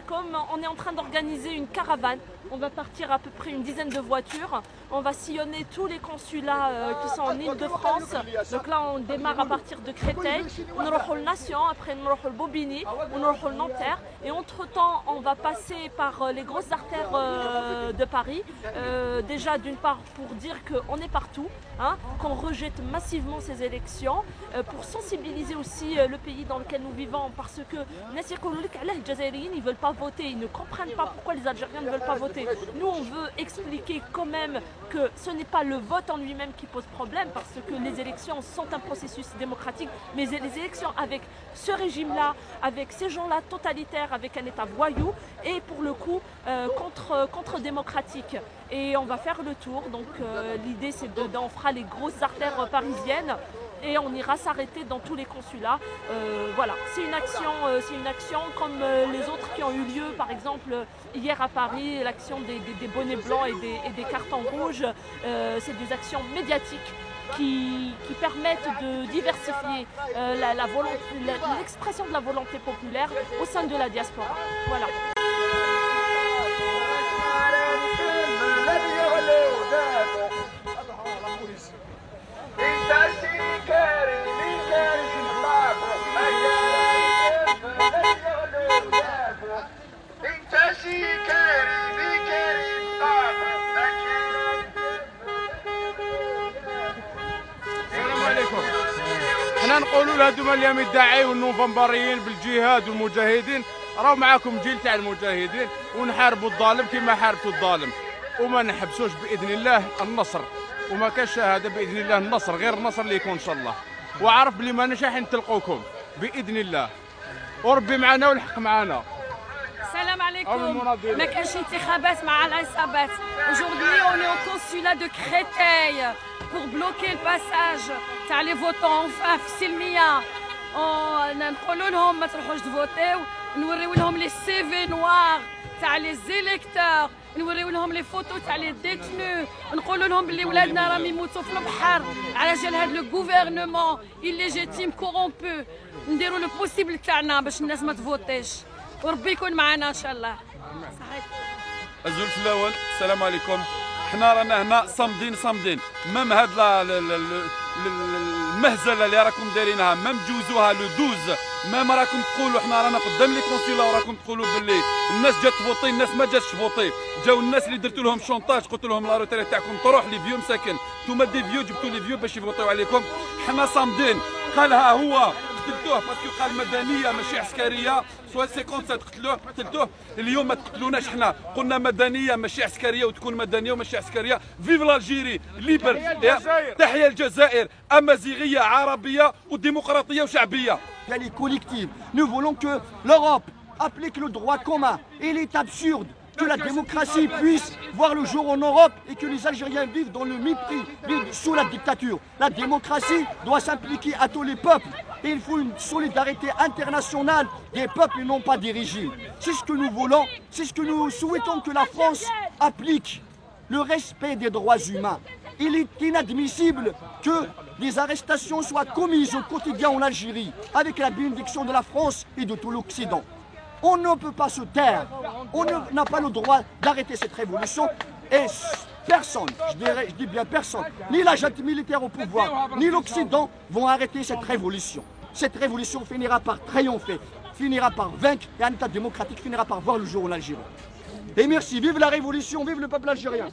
alaikum, on est en train d'organiser une caravane. On va partir à peu près une dizaine de voitures. On va sillonner tous les consulats qui sont en Île-de-France. Donc là, on démarre à partir de Créteil. On aura le Nation, après on aura le Bobigny, on aura le Nanterre. Et entre-temps, on va passer par les grosses artères de Paris. Déjà, d'une part, pour dire qu'on est partout, hein, qu'on rejette massivement ces élections, pour sensibiliser aussi le pays dans lequel nous vivons, parce que les Jazairiens ne veulent pas voter, ils ne comprennent pas pourquoi les Algériens ne veulent pas voter. Nous, on veut expliquer quand même que ce n'est pas le vote en lui-même qui pose problème, parce que les élections sont un processus démocratique, mais les élections avec ce régime-là, avec ces gens-là totalitaires, avec un État voyou, et pour le coup contre-démocratique. Et on va faire le tour, donc l'idée c'est on fera les grosses artères parisiennes, et on ira s'arrêter dans tous les consulats. Voilà, c'est une action comme les autres qui ont eu lieu, par exemple hier à Paris, l'action des bonnets blancs et des cartons rouges. C'est des actions médiatiques qui permettent de diversifier l'expression de la volonté populaire au sein de la diaspora. Voilà. حنا نقولوا لهذوما اليوم الداعي والنوفمبريين بالجهاد والمجاهدين راهو معاكم جيل تاع المجاهدين ونحاربوا الظالم كما حاربتوا الظالم وما نحبسوش باذن الله النصر وما كاش شهاده باذن الله النصر غير النصر اللي يكون ان شاء الله وعرف بلي ما نشاح نتلقوكم باذن الله وربي معنا والحق معنا. Salam alaikum. ما كانش انتخابات مع العصابات. Aujourd'hui on est au consulat de Créteil pour bloquer le passage تاع les votants enfin في سلمية. نقولوا لهم ما تروحوش تفوتيو، نوريو لهم لي سي في نوار تاع لي زيليكتور، نوريو لهم لي فوتو تاع لي ديتنو، نقولوا لهم بلي ولادنا راهم يموتوا في البحر على جال هذا لو غوفرنمون الليجيتيم كورومبو. نديروا لو بوسيبل تاعنا باش الناس ما تفوتيش وربي يكون معنا ان شاء الله. صحيح. الزول الاول السلام عليكم. حنا رانا هنا صامدين مام هاد المهزله اللي راكم دايرينها مام جوزوها لو 12 مام راكم تقولوا حنا رانا قدام لي كونسيلا وراكم تقولوا باللي الناس جات تفوتي الناس ما جاتش تفوتي. جاو الناس اللي درتوا لهم شونطاج قلت لهم لا روتيري تاعكم تروح لي فيو مساكن نتوما دي فيو جبتوا لي فيو باش يفوتوا عليكم. حنا صامدين قالها هو قتلتوه باسكو قال مدنيه ماشي عسكريه سوا 57 قتلتوه اليوم ما تقتلوناش. حنا قلنا مدنيه ماشي عسكريه وتكون مدنيه وماشي عسكريه. فيف لالجيري ليبر تحيا الجزائر امازيغيه عربيه وديمقراطيه وشعبيه. Elle est collective. Nous voulons que l'Europe applique le droit commun. Il est absurde que la démocratie puisse voir le jour en Europe et que les Algériens vivent dans le mépris, vivent sous la dictature. La démocratie doit s'impliquer à tous les peuples. Et il faut une solidarité internationale des peuples et non pas des régimes. C'est ce que nous voulons, c'est ce que nous souhaitons que la France applique. Le respect des droits humains. Il est inadmissible que les arrestations soient commises au quotidien en Algérie avec la bénédiction de la France et de tout l'Occident. On ne peut pas se taire, on n'a pas le droit d'arrêter cette révolution et personne, je dis bien personne, ni la junte militaire au pouvoir, ni l'Occident vont arrêter cette révolution. Cette révolution finira par triompher, finira par vaincre et un État démocratique finira par voir le jour en Algérie. Et merci, vive la révolution, vive le peuple algérien.